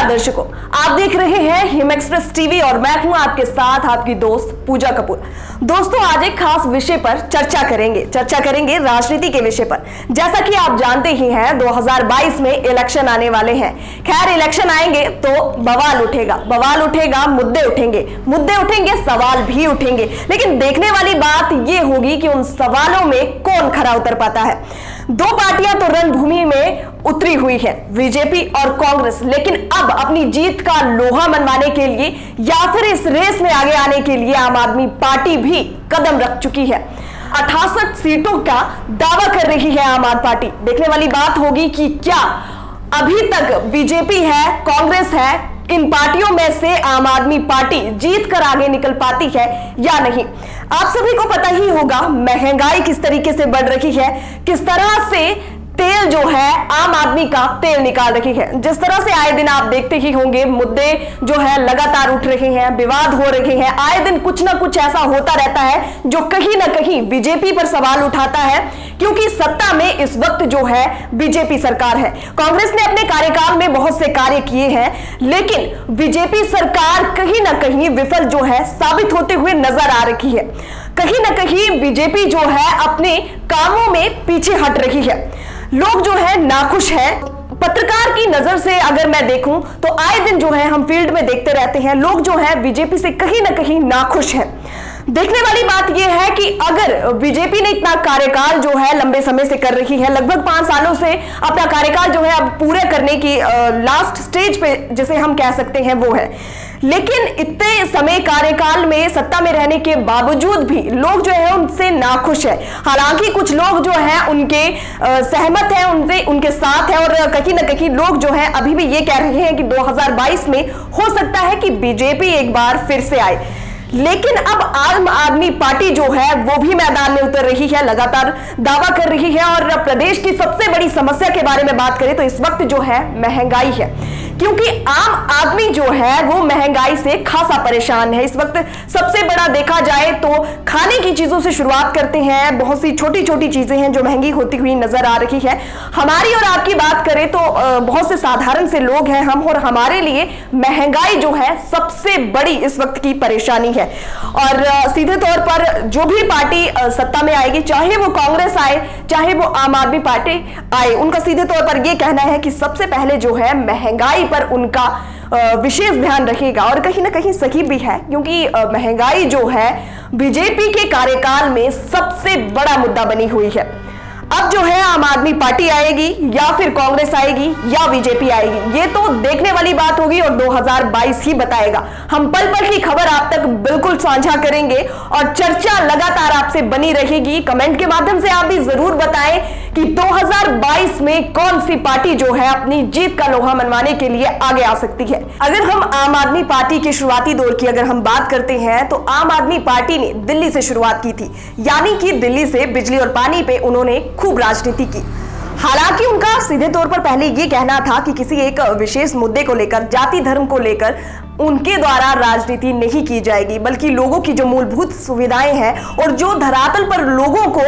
दर्शकों, आप देख रहे हैं हिम एक्सप्रेस टीवी और मैं हूं आपके साथ आपकी दोस्त पूजा कपूर। दोस्तों, आज एक खास विषय पर चर्चा करेंगे राजनीति के विषय पर। जैसा कि आप जानते ही हैं 2022 में इलेक्शन आने वाले हैं। खैर, इलेक्शन आएंगे तो बवाल उठेगा, मुद्दे उठेंगे, सवाल भी उठेंगे, लेकिन देखने वाली बात यह होगी कि उन सवालों में कौन खरा उतर पाता है। दो पार्टियां तो रणभूमि में उतरी हुई है, बीजेपी और कांग्रेस, लेकिन अब अपनी जीत का लोहा मनवाने के लिए या फिर इस रेस में आगे आने के लिए आम आदमी पार्टी भी कदम रख चुकी है। 68 सीटों का दावा कर रही है आम आदमी पार्टी। देखने वाली बात होगी कि क्या अभी तक बीजेपी है, कांग्रेस है, इन पार्टियों में से आम आदमी पार्टी जीत कर आगे निकल पाती है या नहीं। आप सभी को पता ही होगा महंगाई किस तरीके से बढ़ रही है, किस तरह से तेल जो है आम आदमी का तेल निकाल रही है। जिस तरह से आए दिन आप देखते ही होंगे मुद्दे जो है लगातार उठ रहे हैं, विवाद हो रहे हैं, आए दिन कुछ ना कुछ ऐसा होता रहता है जो कहीं ना कहीं बीजेपी पर सवाल उठाता है, क्योंकि सत्ता में इस वक्त जो है बीजेपी सरकार है। कांग्रेस ने अपने कार्यकाल में बहुत से कार्य किए हैं, लेकिन बीजेपी सरकार कहीं ना कहीं विफल जो है साबित होते हुए नजर आ रही है। कहीं ना कहीं बीजेपी जो है अपने कामों में पीछे हट रही है। लोग जो है नाखुश है। पत्रकार की नजर से अगर मैं देखूं तो आए दिन जो है हम फील्ड में देखते रहते हैं, लोग जो है बीजेपी से कहीं ना कहीं नाखुश है। देखने वाली बात यह है कि अगर बीजेपी ने इतना कार्यकाल जो है लंबे समय से कर रही है, लगभग 5 सालों से अपना कार्यकाल जो है अब पूरे करने की लास्ट स्टेज पे जिसे हम कह सकते हैं वो है, लेकिन इतने समय कार्यकाल में सत्ता में रहने के बावजूद भी लोग जो है उनसे नाखुश है। हालांकि कुछ लोग जो है उनके सहमत है, उनसे उनके साथ है, और कहीं ना कहीं लोग जो है अभी भी ये कह रहे हैं कि 2022 में हो सकता है कि बीजेपी एक बार फिर से आए। लेकिन अब आम आदमी पार्टी जो है वो भी मैदान में उतर रही है, लगातार दावा कर रही है। और प्रदेश की सबसे बड़ी समस्या के बारे में बात करें तो इस वक्त जो है महंगाई है, क्योंकि आम आदमी जो है वो महंगाई से खासा परेशान है। इस वक्त सबसे बड़ा देखा जाए तो खाने की चीजों से शुरुआत करते हैं। बहुत सी छोटी छोटी चीजें हैं जो महंगी होती हुई नजर आ रही है। हमारी और आपकी बात करें तो बहुत से साधारण से लोग हैं हम, और हमारे लिए महंगाई जो है सबसे बड़ी इस वक्त की परेशानी है। और सीधे तौर पर जो भी पार्टी सत्ता में आएगी, चाहे वो कांग्रेस आए चाहे वो आम आदमी पार्टी आए, उनका सीधे तौर पर यह कहना है कि सबसे पहले जो है महंगाई पर उनका विशेष ध्यान रखेगा। और कहीं ना कहीं सही भी है, क्योंकि महंगाई जो है बीजेपी के कार्यकाल में सबसे बड़ा मुद्दा बनी हुई है। अब जो है आम आदमी पार्टी आएगी या फिर कांग्रेस आएगी या बीजेपी आएगी, ये तो देखने वाली बात होगी और 2022 ही बताएगा। हम पल पल की खबर आप तक बिल्कुल साझा करेंगे और चर्चा लगातार आपसे बनी रहेगी। कमेंट के माध्यम से आप भी जरूर बताएं कि 2022 में कौन सी पार्टी जो है अपनी जीत का लोहा मनवाने के लिए आगे आ सकती है। अगर हम आम आदमी पार्टी के शुरुआती दौर की अगर हम बात करते हैं तो आम आदमी पार्टी ने दिल्ली से शुरुआत की थी, यानी कि दिल्ली से बिजली और पानी पे उन्होंने खूब राजनीति की। हालांकि उनका सीधे तौर पर पहले ये कहना था कि किसी एक विशेष मुद्दे को लेकर, जाति धर्म को लेकर उनके द्वारा राजनीति नहीं की जाएगी, बल्कि लोगों की जो मूलभूत सुविधाएं हैं और जो धरातल पर लोगों को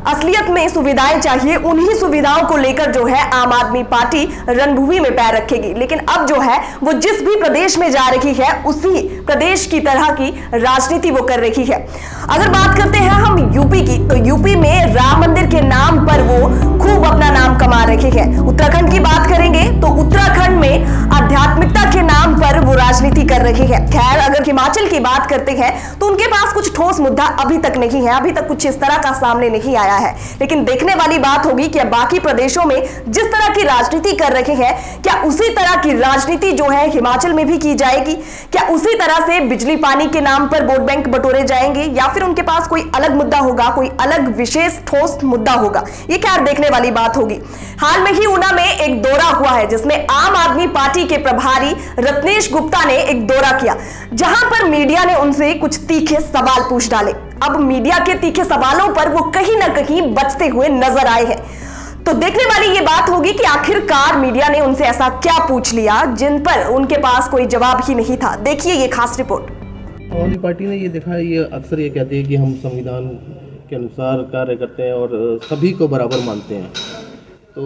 असलियत में सुविधाएं चाहिए, उन्हीं सुविधाओं को लेकर जो है आम आदमी पार्टी रणभूमि में पैर रखेगी। लेकिन अब जो है वो जिस भी प्रदेश में जा रही है उसी प्रदेश की तरह की राजनीति वो कर रही है। अगर बात करते हैं हम यूपी की, तो यूपी में राम मंदिर के नाम पर वो खूब अपना नाम कमा रही है। उत्तराखंड की बात करेंगे तो उत्तराखंड में आध्यात्मिकता के नाम पर वो राजनीति कर रही है। खैर, अगर हिमाचल की बात करते हैं तो उनके पास कुछ ठोस मुद्दा अभी तक नहीं है, अभी तक कुछ इस तरह का सामने नहीं आया है। लेकिन देखने वाली बात होगी कि बाकी प्रदेशों में जिस तरह की राजनीति कर रहे हैं, क्या उसी तरह की राजनीति जो है हिमाचल में भी की जाएगी? क्या उसी तरह से बिजली पानी के नाम पर वोट बैंक बटोरे जाएंगे, या फिर उनके पास कोई अलग मुद्दा होगा, कोई अलग विशेष ठोस मुद्दा होगा? ये क्या देखने वाली बात होगी। हाल में ही ऊना में एक दौरा हुआ है जिसमें आम आदमी पार्टी के प्रभारी रत्नेश गुप्ता ने एक दौरा किया, जहां पर मीडिया ने उनसे कुछ तीखे सवाल पूछ डाले। अब मीडिया के तीखे सवालों पर वो कहीं ना कहीं बचते हुए नजर आए हैं। तो देखने वाली ये बात होगी कि आखिरकार मीडिया ने उनसे ऐसा क्या पूछ लिया जिन पर उनके पास कोई जवाब ही नहीं था। देखिए ये खास रिपोर्ट। आम आदमी पार्टी ने ये देखा है, ये अक्सर ये कहती है कि हम संविधान के अनुसार कार्य करते हैं और सभी को बराबर मानते हैं। तो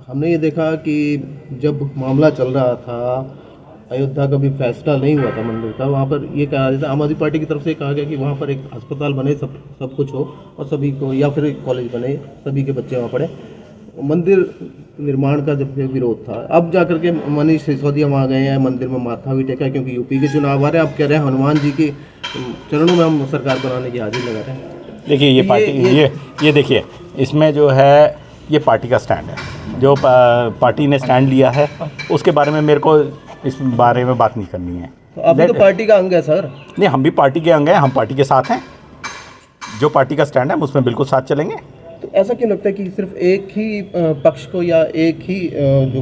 हमने ये देखा कि जब मामला चल रहा था अयोध्या का भी फैसला नहीं हुआ था मंदिर का, वहाँ पर ये कहा जाता है, आम आदमी पार्टी की तरफ से कहा गया कि वहाँ पर एक अस्पताल बने, सब कुछ हो और सभी को, या फिर एक कॉलेज बने, सभी के बच्चे वहाँ पढ़े। मंदिर निर्माण का जब विरोध था, अब जाकर के मनीष सिसोदिया वहाँ गए हैं, मंदिर में माथा भी टेका, क्योंकि यूपी के चुनाव आ रहे हैं। अब कह रहे हैं हनुमान जी के चरणों में हम सरकार बनाने की हाजिर लगा रहे हैं। देखिए ये पार्टी ये देखिए, इसमें जो है ये पार्टी का स्टैंड है, जो पार्टी ने स्टैंड लिया है उसके बारे में मेरे को इस बारे में बात नहीं करनी है। तो आप तो पार्टी का अंग है सर। नहीं, हम भी पार्टी के अंग हैं, हम पार्टी के साथ हैं, जो पार्टी का स्टैंड है हम उसमें बिल्कुल साथ चलेंगे। तो ऐसा क्यों लगता है कि सिर्फ एक ही पक्ष को या एक ही जो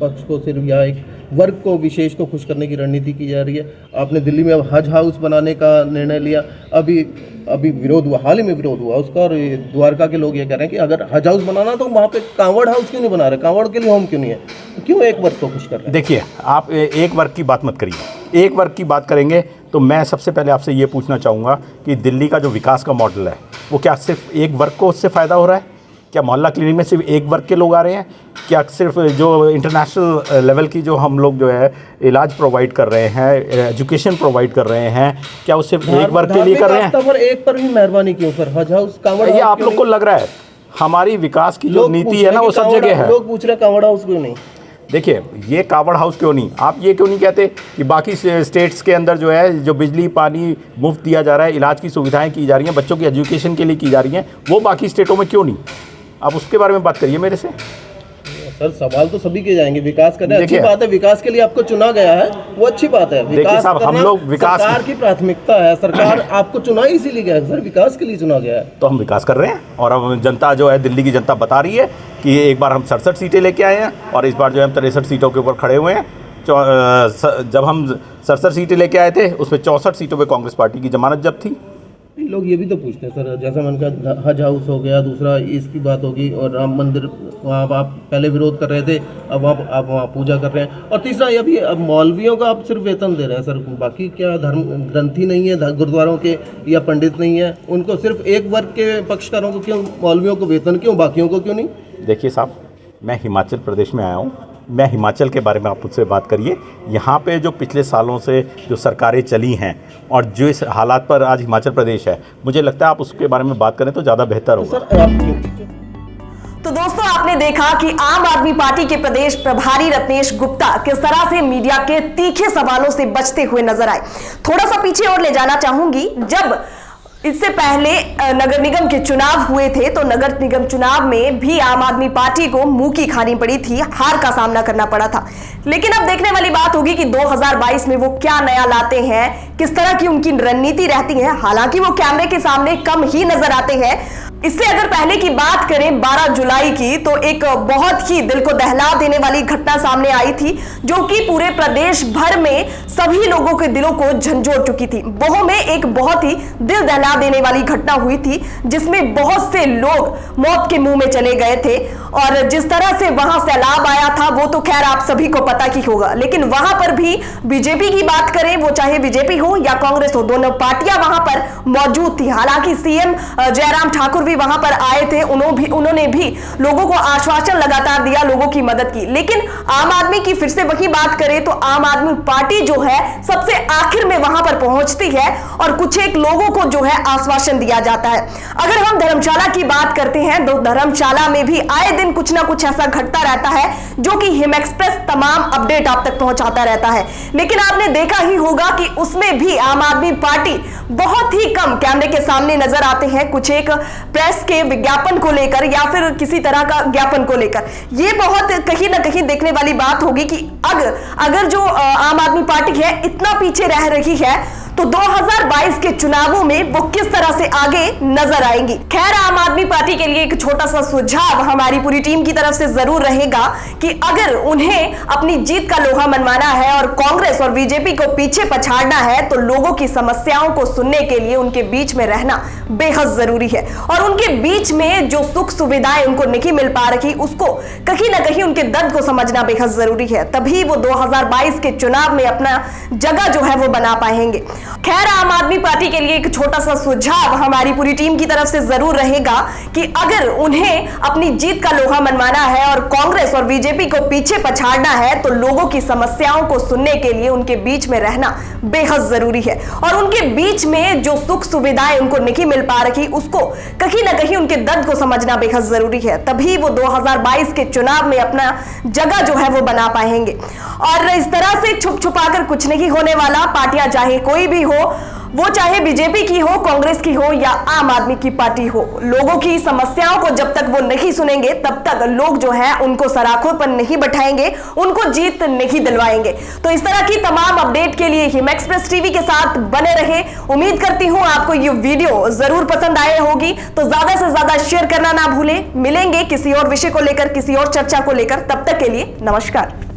पक्ष को सिर्फ या एक वर्ग को विशेष को खुश करने की रणनीति की जा रही है? आपने दिल्ली में अब हज हाउस बनाने का निर्णय लिया, अभी विरोध हुआ, हाल ही में विरोध हुआ उसका, और द्वारका के लोग ये कह रहे हैं कि अगर हज हाउस बनाना तो वहाँ पे कांवड़ हाउस क्यों नहीं बना रहे, कांवड़ के लिए होम क्यों नहीं है, तो क्यों एक वर्ग को खुश कर रहे हैं? देखिए, आप एक वर्ग की बात मत करिए। एक वर्ग की बात करेंगे तो मैं सबसे पहले आपसे ये पूछना चाहूँगा कि दिल्ली का जो विकास का मॉडल है वो क्या सिर्फ एक वर्ग को उससे फ़ायदा हो रहा है? क्या मोहल्ला क्लिनिक में सिर्फ एक वर्ग के लोग आ रहे हैं? क्या सिर्फ जो इंटरनेशनल लेवल की जो हम लोग जो है इलाज प्रोवाइड कर रहे हैं, एजुकेशन प्रोवाइड कर रहे हैं, क्या वो सिर्फ एक वर्ग के लिए कर रहे हैं? पर एक पर भी मेहरबानी क्यों सर? हज हाउस कांवड़, ये आप लोग को लग रहा है? हमारी विकास की जो नीति है ना वो सब जगह है। लोग पूछ रहे कांवड़ हाउस क्यों नहीं? देखिए, ये कावड़ हाउस क्यों नहीं, आप ये क्यों नहीं कहते कि बाकी स्टेट्स के अंदर जो है जो बिजली पानी मुफ्त दिया जा रहा है, इलाज की सुविधाएं की जा रही हैं, बच्चों की एजुकेशन के लिए की जा रही हैं, वो बाकी स्टेटों में क्यों नहीं? आप उसके बारे में बात करिए मेरे से। सर सवाल तो सभी के जाएंगे, विकास करना अच्छी बात है, विकास के लिए आपको चुना गया है, वो अच्छी बात है। देखिए साहब, हम लोग विकास सरकार की प्राथमिकता है, सरकार आपको चुना ही इसीलिए गया है सर, विकास के लिए चुना गया है। तो हम विकास कर रहे हैं, और अब जनता जो है, दिल्ली की जनता बता रही है कि एक बार हम 67 सीटें लेके आए हैं और इस बार जो है हम 63 सीटों के ऊपर खड़े हुए हैं। जब हम 67 सीटें लेके आए थे उसमें 64 सीटों पे कांग्रेस पार्टी की जमानत जब्त थी। लोग ये भी तो पूछते हैं सर, जैसा मैंने कहा हज हाउस हो गया, दूसरा इसकी बात होगी, और राम मंदिर वहाँ आप पहले विरोध कर रहे थे, अब आप वहाँ पूजा कर रहे हैं, और तीसरा ये भी अब मौलवियों का आप सिर्फ वेतन दे रहे हैं सर, बाकी क्या धर्म ग्रंथी नहीं है गुरुद्वारों के या पंडित नहीं है, उनको सिर्फ एक वर्ग के पक्षकारों को क्यों, मौलवियों को वेतन क्यों, बाकियों को क्यों नहीं? देखिए साहब, मैं हिमाचल प्रदेश में आया हूँ, मैं हिमाचल के बारे में आप मुझसे बात करिए। यहाँ पे जो पिछले सालों से जो सरकारें चली हैं और जो इस हालात पर आज हिमाचल प्रदेश है, मुझे लगता है आप उसके बारे में बात करें तो ज़्यादा बेहतर होगा। तो दोस्तों, आपने देखा कि आम आदमी पार्टी के प्रदेश प्रभारी रत्नेश गुप्ता किस तरह से मीडिया के तीखे सवालों से बचते हुए नजर आए। थोड़ा सा पीछे और ले जाना चाहूंगी, जब इससे पहले नगर निगम के चुनाव हुए थे तो नगर निगम चुनाव में भी आम आदमी पार्टी को मुंह की खानी पड़ी थी, हार का सामना करना पड़ा था। लेकिन अब देखने वाली बात होगी कि 2022 में वो क्या नया लाते हैं, किस तरह की उनकी रणनीति रहती है। हालांकि वो कैमरे के सामने कम ही नजर आते हैं। इससे अगर पहले की बात करें 12 जुलाई की, तो एक बहुत ही दिल को दहला देने वाली घटना सामने आई थी, जो कि पूरे प्रदेश भर में सभी लोगों के दिलों को झंझोड़ चुकी थी। वो में एक बहुत ही दिल दहला देने वाली घटना हुई थी, जिसमें बहुत से लोग मौत के मुंह में चले गए थे, और जिस तरह से वहां सैलाब आया था वो तो खैर आप सभी को पता ही होगा। लेकिन वहां पर भी बीजेपी की बात करें, वो चाहे बीजेपी हो या कांग्रेस हो, दोनों पार्टियां वहां पर मौजूद थी। हालांकि सीएम जयराम ठाकुर भी वहां पर आए थे, उन्होंने भी लोगों को आश्वासन लगातार दिया, लोगों की मदद की। लेकिन आम आदमी की फिर से वही बात करें तो आम आदमी पार्टी जो है सबसे आखिर में वहां पर पहुंचती है और कुछ एक लोगों को जो है आश्वासन दिया जाता है। अगर हम धर्मशाला की बात करते हैं तो धर्मशाला में भी आए दिन कुछ ना कुछ ऐसा घटता रहता है, जो कि हिम एक्सप्रेस तमाम अपडेट आप तक पहुंचाता रहता है। लेकिन आपने देखा ही होगा कि उसमें भी आम आदमी पार्टी बहुत ही कम कैमरे के सामने नजर आते हैं, कुछ एक प्रेस के विज्ञापन को लेकर या फिर किसी तरह का ज्ञापन को लेकर। यह बहुत कहीं ना कहीं देखने वाली बात होगी कि अगर जो आम आदमी पार्टी है इतना पीछे रह रही है तो 2022 के चुनावों में वो किस तरह से आगे नजर आएंगी। खैर, आम आदमी पार्टी के लिए एक छोटा सा सुझाव हमारी पूरी टीम की तरफ से जरूर रहेगा कि अगर उन्हें अपनी जीत का लोहा मनवाना है और कांग्रेस और बीजेपी को पीछे पछाड़ना है तो लोगों की समस्याओं को सुनने के लिए उनके बीच में रहना बेहद जरूरी है, और उनके बीच में जो सुख सुविधाएं उनको नहीं मिल पा रही उसको कहीं ना कहीं उनके दर्द को समझना बेहद जरूरी है। तभी वो 2022 के चुनाव में अपना जगह जो है वो बना पाएंगे। खैर, आम आदमी पार्टी के लिए एक छोटा सा सुझाव हमारी पूरी टीम की तरफ से जरूर रहेगा कि अगर उन्हें अपनी जीत का लोहा मनवाना है और कांग्रेस और बीजेपी को पीछे पछाड़ना है तो लोगों की समस्याओं को सुनने के लिए उनके बीच में रहना बेहद जरूरी है और उनके बीच में जो सुख सुविधाएं उनको नहीं मिल पा रही उसको कहीं ना कहीं उनके दर्द को समझना बेहद जरूरी है। तभी वो 2022 के चुनाव में अपना जगह जो है वो बना पाएंगे। और इस तरह से छुप छुपाकर कुछ नहीं होने वाला। पार्टियां चाहे कोई भी हो, वो चाहे बीजेपी की हो, कांग्रेस की हो या आम आदमी की पार्टी हो, लोगों की समस्याओं को जब तक वो नहीं सुनेंगे तब तक लोग जो है उनको सराखों पर नहीं बैठाएंगे, उनको जीत नहीं दिलवाएंगे। तो इस तरह की तमाम अपडेट के लिए हिम एक्सप्रेस टीवी के साथ बने रहे। उम्मीद करती हूं आपको ये वीडियो जरूर पसंद आए होगी, तो ज्यादा से ज्यादा शेयर करना ना भूलें। मिलेंगे किसी और विषय को लेकर, किसी और चर्चा को लेकर। तब तक के लिए नमस्कार।